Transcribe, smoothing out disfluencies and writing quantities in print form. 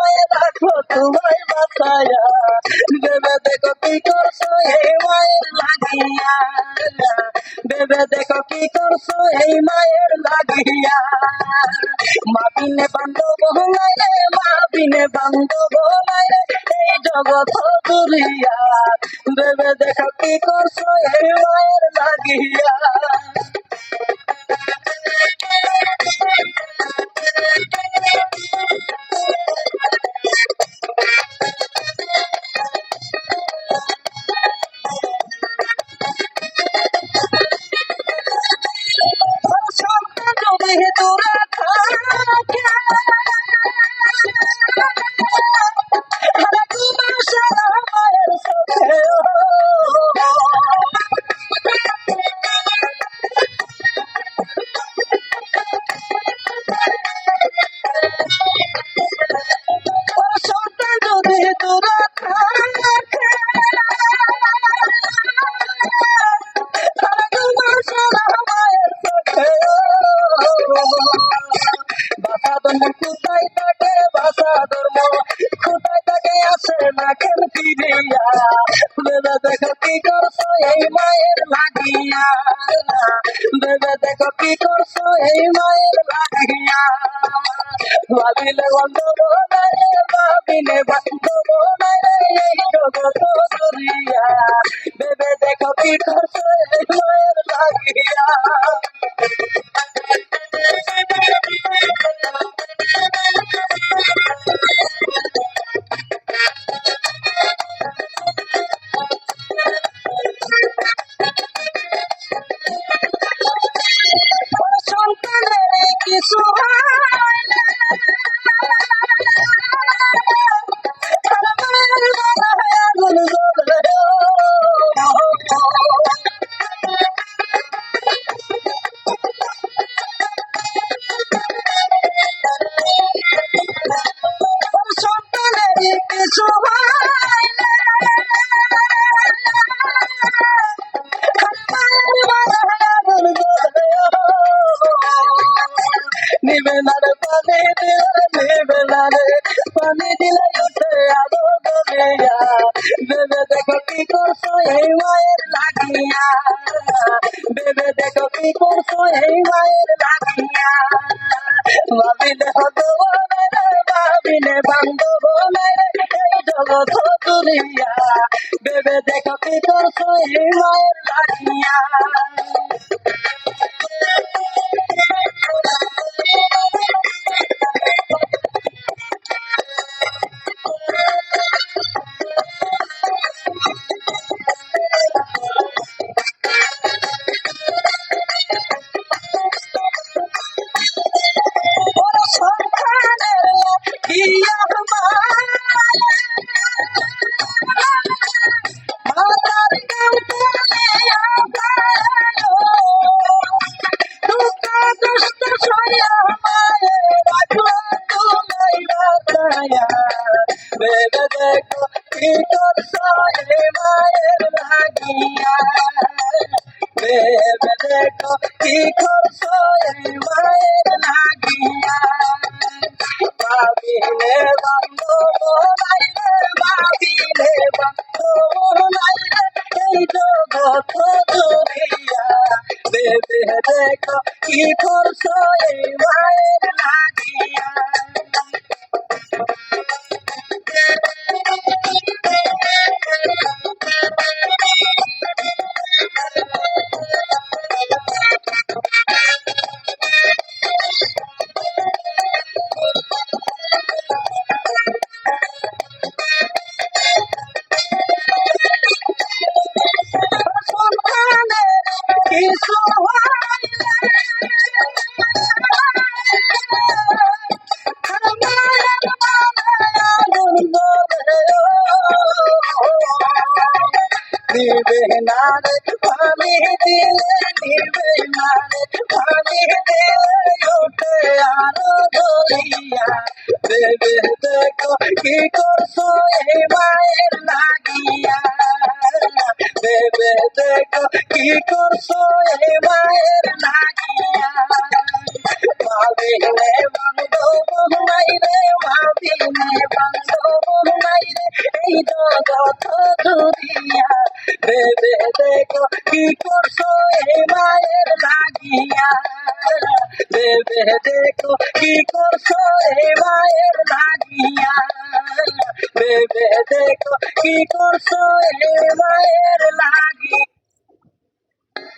আমায় রাখো তোমায় বাঁচায়া ভেবে দেখো কি করছো এই মায়ের লাগিয়া ভেবে দেখো কি করছো এই মায়ের লাগিয়া মা বিনে বান্ধব নাই রে মা বিনে বান্ধব নাই রে এই জগৎ দুরিয়া ভেবে দেখো কি করছো এই মায়ের লাগিয়া যদি দূরে থাকে তোমার সারা মায়ের চোখে সন্তান যদি দূরে থাকে তোমার সারা মায়ের চোখে বাসা ধর্ম কোথায় থাকে বাসা ধর্ম কোথায় থাকে আসে না কেন ফিরিয়া ভেবে দেখো কি করছো এই মায়ের লাগিয়া ভেবে দেখো কি করছো এই মায়ের লাগিয়া ভাবিলে বান্ধব নাই রে ভাবিলে বান্ধব নাই রে এই জগৎ দুরিয়া ভেবে দেখো কি করছো এই মায়ের লাগিয়া সন্তানের কিছু সন্তানের কিছু নিবে না রে পানি দিলে নিবে না রে পানি দিলে উঠে আলো গলিয়া ভেবে দেখো কি করছো এই মায়ের লাগিয়া ভেবে দেখো কি করছো এই মায়ের লাগিয়া ভাবিলে হতব নাই রে ভাবিলে বান্ধব নাই রে এই জগৎ দুরিয়া ভেবে দেখো কি করছো এই মায়ের লাগিয়া ভেবে দেখো কি করছো এই মায়ের লাগিয়া ভেবে দেখো কি করছো এই মায়ের লাগিয়া ভাবিলে বান্ধব নাই রে ভাবিলে বান্ধব নাই রে এই জগৎ দুরিয়া ভেবে দেখো কি করছো এই মায়ের লাগিয়া কিছু নিবে না রে পানি দিলে নিবে না রে পানি দিলে ওঠে আরো গলিয়া ভেবে দেখো কি করছো এই মায়ের লাগিয়া ভেবে দেখো কি করছো এই মায়ের লাগিয়া ভাবিলে বান্ধব নাই রে, ভাবিলে বান্ধব নাই রে, এই জগৎ দুনিয়া। ভেবে দেখো কি করছো এই মায়ের লাগিয়া, ভেবে দেখো কি করছো এই মায়ের লাগিয়া, ভেবে দেখো কি করছো এই মায়ের লাগিয়া।